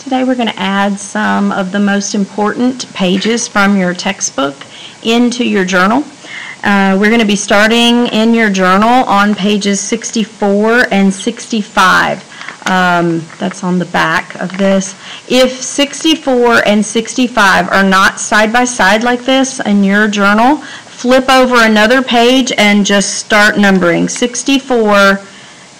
Today we're going to add some of the most important pages from your textbook into your journal. We're going to be starting in your journal on pages 64 and 65. That's on the back of this. If 64 and 65 are not side by side like this in your journal, flip over another page and just start numbering. 64,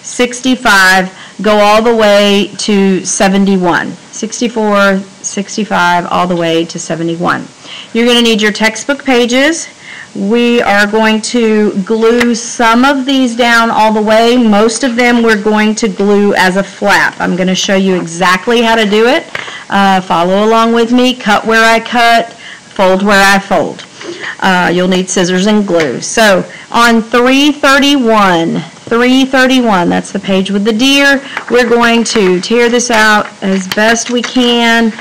65, go all the way to 71. 64, 65, all the way to 71. You're going to need your textbook pages. We are going to glue some of these down all the way. Most of them we're going to glue as a flap. I'm going to show you exactly how to do it. Follow along with me. Cut where I cut, fold where I fold. You'll need scissors and glue. So on 331, that's the page with the deer, we're going to tear this out as best we can.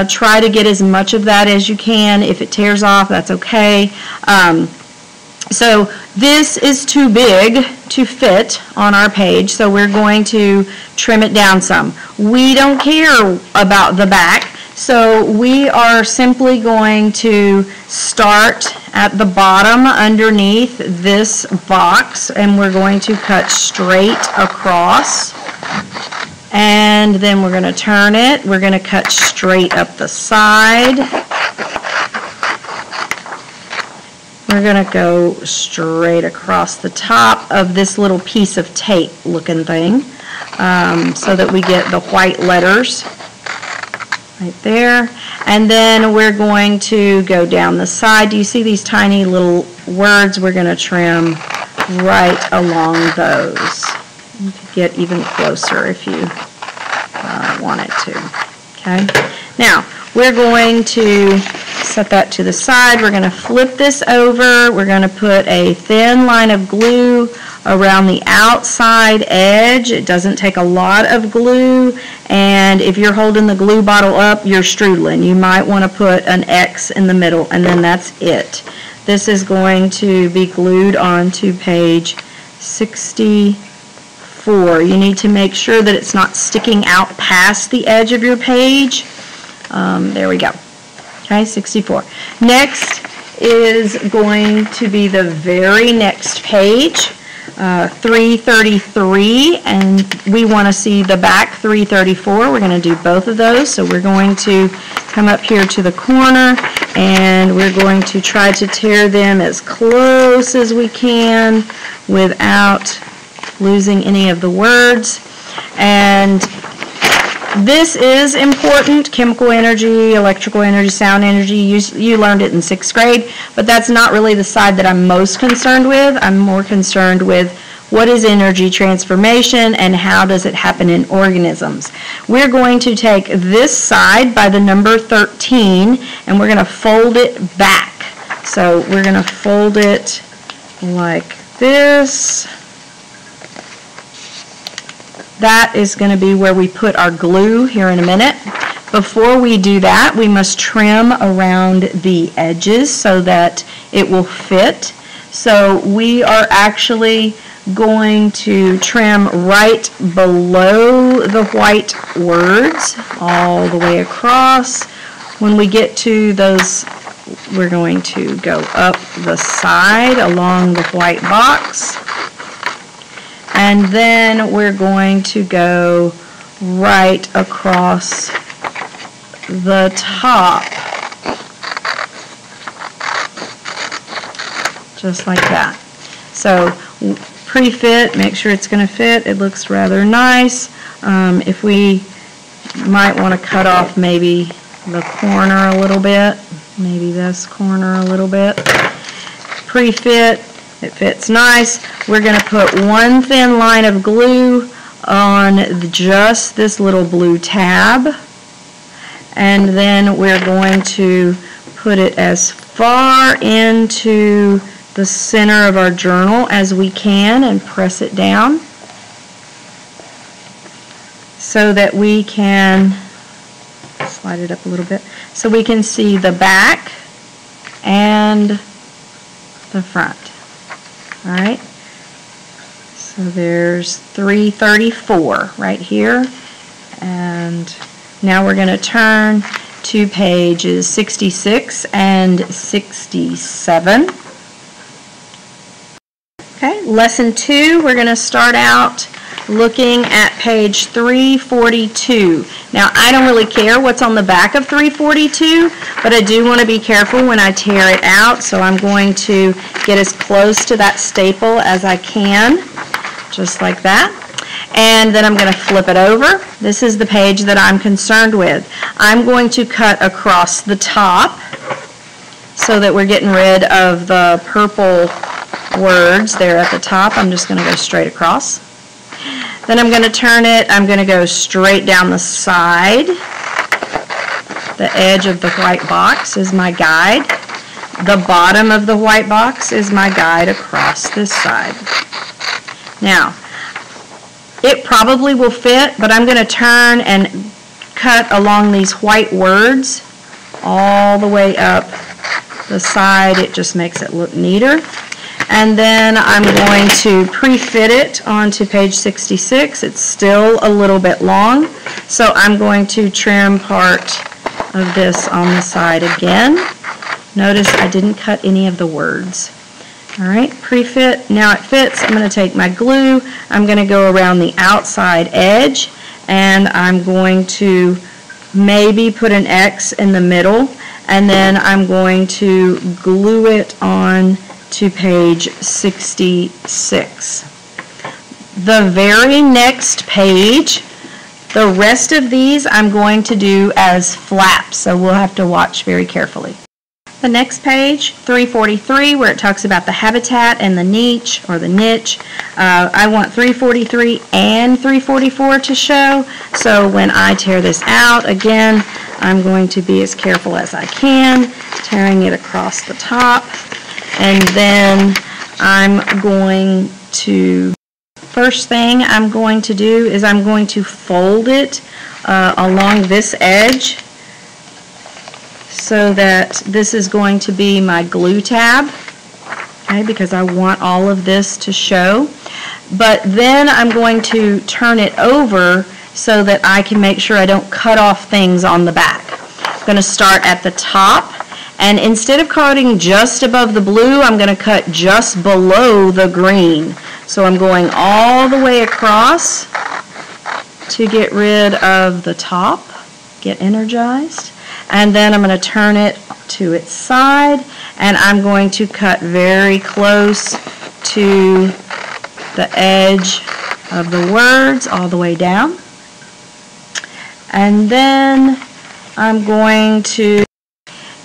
Try to get as much of that as you can. If it tears off, that's okay. So this is too big to fit on our page, so we're going to trim it down some. We don't care about the back, so we are simply going to start at the bottom underneath this box, and we're going to cut straight across, and then we're going to turn it. We're going to cut straight up the side. We're going to go straight across the top of this little piece of tape looking thing, so that we get the white letters right there. And then we're going to go down the side. Do you see these tiny little words? We're going to trim right along those. You could get even closer if you wanted to. Okay. Now we're going to set that to the side. We're going to flip this over. We're going to put a thin line of glue around the outside edge. It doesn't take a lot of glue, and if you're holding the glue bottle up, you're strudling. You might want to put an X in the middle, and then that's it. This is going to be glued onto page 64. You need to make sure that it's not sticking out past the edge of your page. There we go. Okay, 64. Next is going to be the very next page. 333, and we want to see the back 334. We're going to do both of those, so we're going to come up here to the corner, and we're going to try to tear them as close as we can without losing any of the words. And this is important: chemical energy, electrical energy, sound energy. You learned it in 6th grade, but that's not really the side that I'm most concerned with. I'm more concerned with what is energy transformation and how does it happen in organisms. We're going to take this side by the number 13, and we're going to fold it back. So we're going to fold it like this. That is going to be where we put our glue here in a minute. Before we do that, we must trim around the edges so that it will fit. So we are actually going to trim right below the white words all the way across. When we get to those, we're going to go up the side along the white box. And then we're going to go right across the top, just like that. So pre-fit, make sure it's going to fit. It looks rather nice. If we might want to cut off maybe the corner a little bit, maybe this corner a little bit. Pre-fit. It fits nice. We're going to put one thin line of glue on just this little blue tab, and then we're going to put it as far into the center of our journal as we can and press it down so that we can slide it up a little bit so we can see the back and the front. All right, so there's 334 right here, and Now we're going to turn to pages 66 and 67. Okay, lesson 2, we're going to start out looking at page 342. Now, I don't really care what's on the back of 342, but I do want to be careful when I tear it out, so I'm going to get as close to that staple as I can, just like that. And then I'm going to flip it over. This is the page that I'm concerned with. I'm going to cut across the top so that we're getting rid of the purple words there at the top. I'm just going to go straight across. Then I'm going to turn it. I'm going to go straight down the side. The edge of the white box is my guide. The bottom of the white box is my guide across this side. Now, it probably will fit, but I'm going to turn and cut along these white words all the way up the side. It just makes it look neater. And then I'm going to pre-fit it onto page 66. It's still a little bit long, so I'm going to trim part of this on the side again. Notice I didn't cut any of the words. All right, pre-fit, now it fits. I'm going to take my glue, I'm going to go around the outside edge, and I'm going to maybe put an X in the middle, and then I'm going to glue it on to page 66. The very next page, the rest of these I'm going to do as flaps, so we'll have to watch very carefully. The next page, 343, where it talks about the habitat and the niche, or the niche. I want 343 and 344 to show, so when I tear this out, again, I'm going to be as careful as I can, tearing it across the top, and then I'm going to, first thing I'm going to do is I'm going to fold it along this edge, so that this is going to be my glue tab, okay, because I want all of this to show. But then I'm going to turn it over so that I can make sure I don't cut off things on the back. I'm going to start at the top, and instead of cutting just above the blue, I'm going to cut just below the green. So I'm going all the way across to get rid of the top, get energized. And then I'm going to turn it to its side, and I'm going to cut very close to the edge of the words all the way down. And then I'm going to,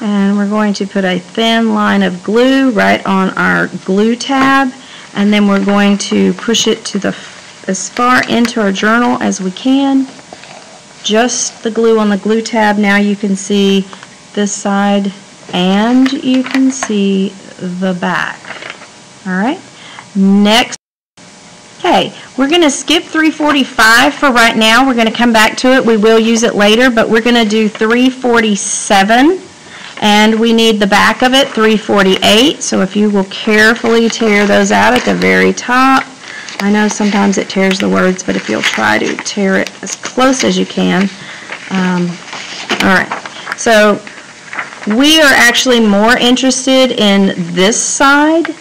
and we're going to put a thin line of glue right on our glue tab, and then we're going to push it to the as far into our journal as we can. Just the glue on the glue tab. Now you can see this side and you can see the back. All right. Next, okay, we're going to skip 345 for right now. We're going to come back to it. We will use it later, but we're going to do 347, and we need the back of it, 348. So if you will carefully tear those out at the very top. I know sometimes it tears the words, but if you'll try to tear it as close as you can. All right, so we are actually more interested in this side.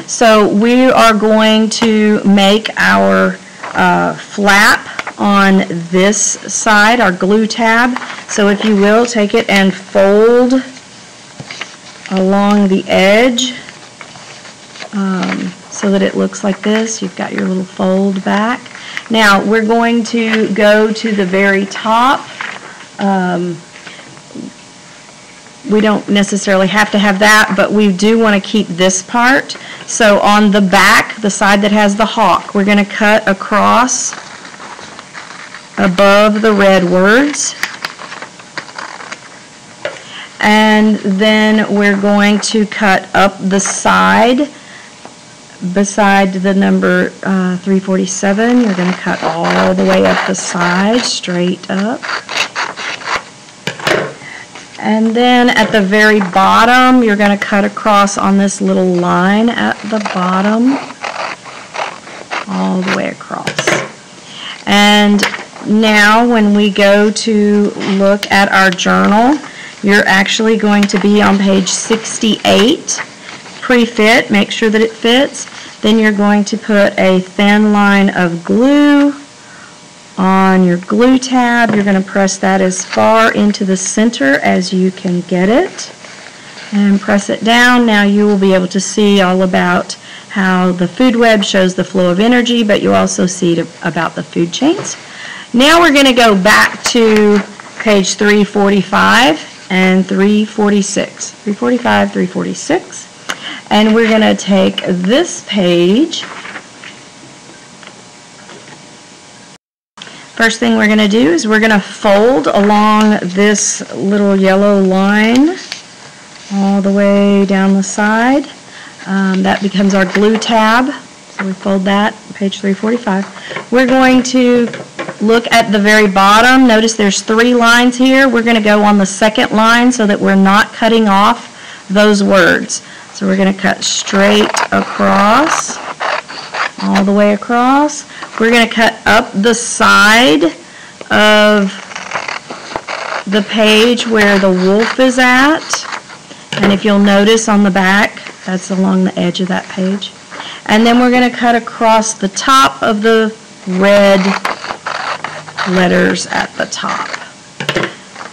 So we are going to make our flap on this side, our glue tab. So if you will, take it and fold along the edge. So that it looks like this. You've got your little fold back. Now we're going to go to the very top. We don't necessarily have to have that, but we do want to keep this part. So on the back, the side that has the hawk, we're going to cut across above the red words. And then we're going to cut up the side beside the number 347. You're going to cut all the way up the side, straight up. And then at the very bottom, you're going to cut across on this little line at the bottom, all the way across. And Now, when we go to look at our journal, you're actually going to be on page 68, pre-fit, make sure that it fits. Then you're going to put a thin line of glue on your glue tab. You're going to press that as far into the center as you can get it. And press it down. Now you will be able to see all about how the food web shows the flow of energy, but you also see about the food chains. Now we're going to go back to page 345 and 346. 345, 346. And we're going to take this page. First thing we're going to do is we're going to fold along this little yellow line all the way down the side. That becomes our glue tab. So we fold that, page 345. We're going to look at the very bottom. Notice there's 3 lines here. We're going to go on the second line so that we're not cutting off those words. So we're going to cut straight across, all the way across. We're going to cut up the side of the page where the wolf is at. And if you'll notice on the back, that's along the edge of that page. And then we're going to cut across the top of the red letters at the top.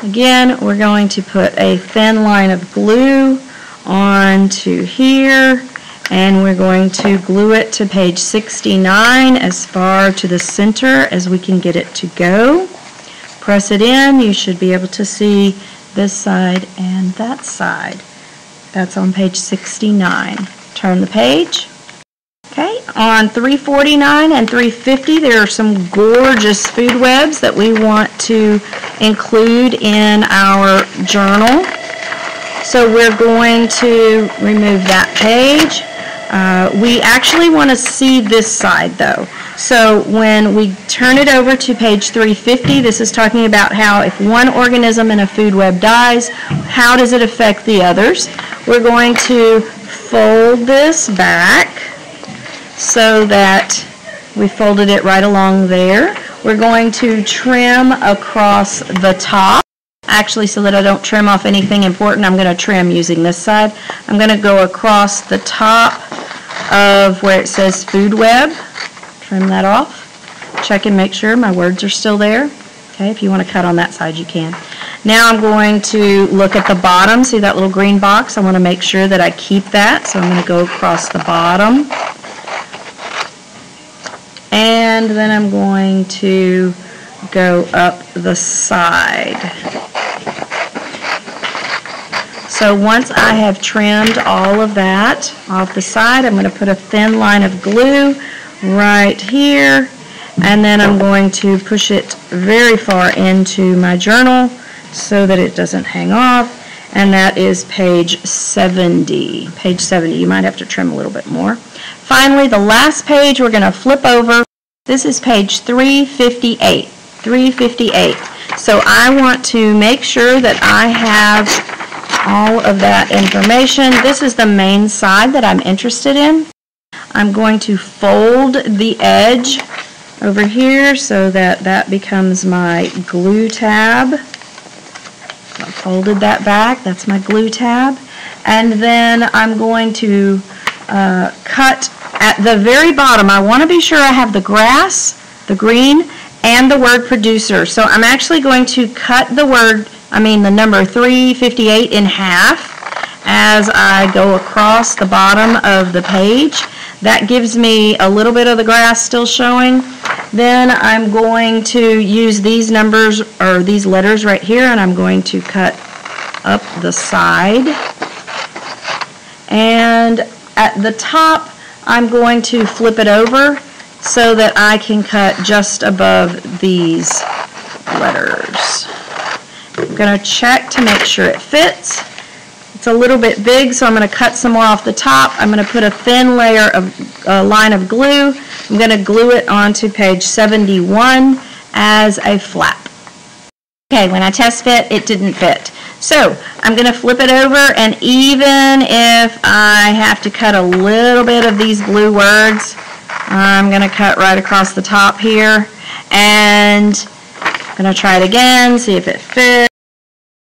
Again, we're going to put a thin line of glue onto here, and we're going to glue it to page 69 as far to the center as we can get it to go. Press it in. You should be able to see this side and that side. That's on page 69. Turn the page. Okay, on 349 and 350, there are some gorgeous food webs that we want to include in our journal. So we're going to remove that page. We actually want to see this side though. So when we turn it over to page 350, this is talking about how if one organism in a food web dies, how does it affect the others? We're going to fold this back so that we folded it right along there. We're going to trim across the top. Actually, so that I don't trim off anything important, I'm going to trim using this side. I'm going to go across the top of where it says food web. Trim that off. Check and make sure my words are still there. Okay, if you want to cut on that side, you can. Now I'm going to look at the bottom. See that little green box? I want to make sure that I keep that, so I'm going to go across the bottom. And then I'm going to go up the side. So once I have trimmed all of that off the side, I'm going to put a thin line of glue right here, and then I'm going to push it very far into my journal so that it doesn't hang off, and that is page 70. Page 70. You might have to trim a little bit more. Finally, the last page we're going to flip over. This is page 358. 358. So I want to make sure that I have all of that information. This is the main side that I'm interested in. I'm going to fold the edge over here so that that becomes my glue tab. So I folded that back. That's my glue tab. And then I'm going to cut at the very bottom. I want to be sure I have the grass, the green, and the word producer. So I'm actually going to cut the number 358 in half as I go across the bottom of the page. That gives me a little bit of the grass still showing. Then I'm going to use these numbers, or these letters right here, and I'm going to cut up the side. And at the top, I'm going to flip it over so that I can cut just above these letters. I'm going to check to make sure it fits. It's a little bit big, so I'm going to cut some more off the top. I'm going to put a thin layer of line of glue. I'm going to glue it onto page 71 as a flap. Okay, when I test fit, it didn't fit. So I'm going to flip it over, and even if I have to cut a little bit of these blue words, I'm going to cut right across the top here. And Going to try it again, see if it fits.